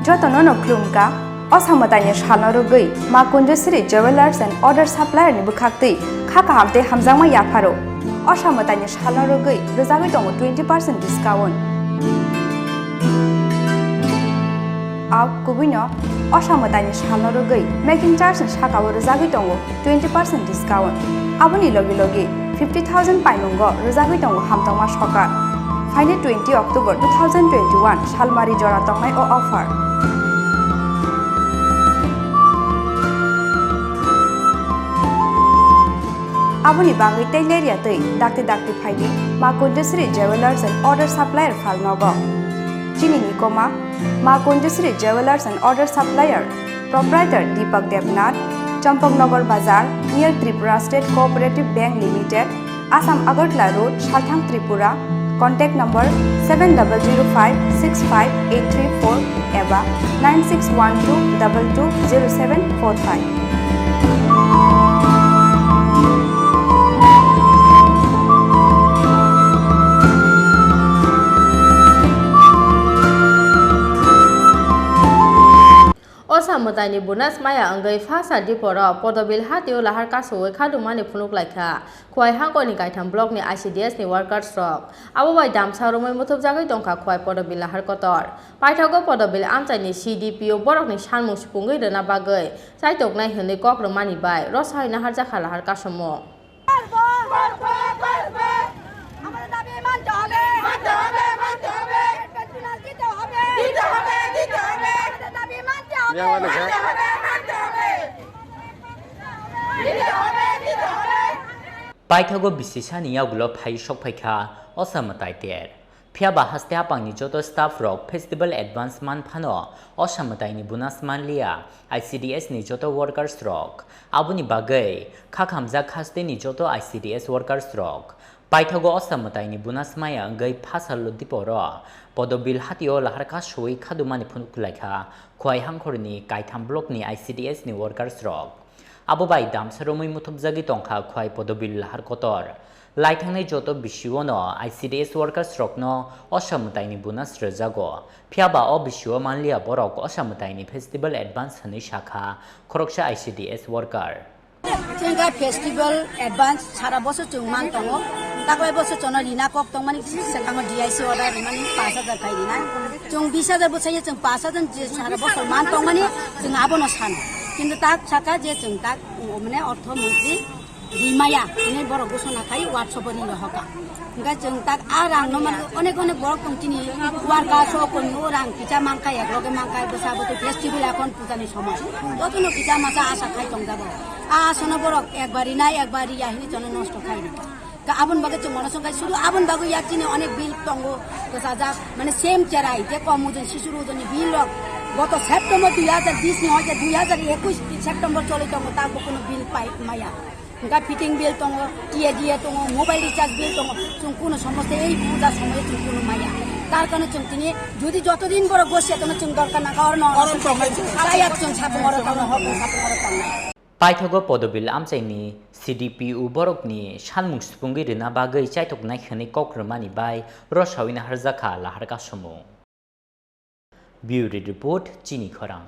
Jotono no klumka, Ossa Mwtaini shalno rugui, ma Kundusri jewelers and other supplier ni bukhakti, khaka hamte hamzangma yaparo. Ossa Mwtaini shalno rugui, rozagui tongo 20% discount. Aw kubino, Ossa Mwtaini shalno rugui, making charge and shakawo rozagui tongo 20% discount. Aboni logi 50,000 painungo rozagui tongo hamtongma shokar. Final 20 October 2021 Shalmari Jora Tongmai o offer. Abuni bangi taileria tei dakti phaidi ma Kundusri jewelers and other supplier phalnogo. Chini ni koma ma Kundusri jewelers and other supplier proprietor Deepak Devnath, Champaknagar Bazar near Tripura State Cooperative Bank Limited, Assam Agartala Road, Shalthang, Tripura. Contact number 7005658834 eva 9612220745. Ossa Mwtaini Bunus Manya wngwi phasa Tripura Podobil hatio Lahar Kasuwi Khadumani Phunuklaikha khwai hangkoni kaitham block ni ICDS ni Workersrok abo bai damsa romoi muthupjagui tongkha khwai Podobil Lahar kotor paithago Podobil amchaini CDPO borok ni sanmung supungui rena bagui saitoknai hwnwi Khadumani bai rosai nahar jakha Lahar Kasumo Paithago bisisani yagulo phai sokphaikha Ossa Mwtaini phiaba haste apangni joto staff rok festival advance man phano Ossa Mwtaini Bunus manlia ICDS ni joto workers rok abuni bagai khakhamja khaste ni joto ICDS workers rok Paithago Ossa Mwtaini Bunus Manya wngwi phasalo diporo Podobil hatio Lahar Kasuwi Khadumani Phunuklaikha khwai hangkhorni kaitham block ni ICDS ni workers rok abo bai damsaromui muthupjagi tongkha khwai Podobil Lahar kotor laithangnai joto bisio ICDS workers rok no Ossa Mwtaini Bunus rejago phiaba o bisio manlia borok Ossa Mwtaini festival advance hni shakha khoroksha ICDS worker Cengga festival advance sara boso cungman tongo takwai boso chono rina kok tongmani sekang DIC order mani 5000 kai rina chung 20000 boso ye chung 5000 je sara boso man tongmani chung abono san কিন্তু তাক ছাকা যে chung tak মানে অর্থমন্ত্রী রিমায়া ini borok gosona khai workshop ni hoka enggak chung tak arang no man onek borok tongtini warga so kon orang kicha mangkai ekloge mangkai besabo to festival এখন পূজানি সময় ততনো কিচা মাছা আশা খাই tong jabo আসনা borok একবারই নাই একবারই আহিনি জন নষ্ট খাই না আবন বাগে chung মনসংখ্যা শুধু আবন বাগু ইয়াকিনে অনেক বিল তঙ্গ গোসাজা মানে সেম চেরাই যে কম ওজন শিশুর ওজনি বিল গত সেপ্টেম্বর 2020 নি হয় 2021 সেপ্টেম্বর চলে তঙ্গ তা কোনো বিল পাই মায়া গা ফিটিং বিল তঙ্গ টিএ দিয়ে তঙ্গ মোবাইল রিচার্জ বিল তঙ্গ chung কোনো সমস্যা এই পূজা সময়ে chung কোনো মায়া তার কারণে chung তিনি যদি যতদিন বড় বসে তখন chung দরকার না কারণ অরণ তঙ্গাই তাই chung ছাপং অরণ তঙ্গ হক ছাপং অরণ তঙ্গ Paithago Podobil amchaini CDPO borokni sanmung supungui rena bagui chaitoknai khani Khadumani bai rosawina harjakha Lahar Kasumo. Bureau report Chini Khorang.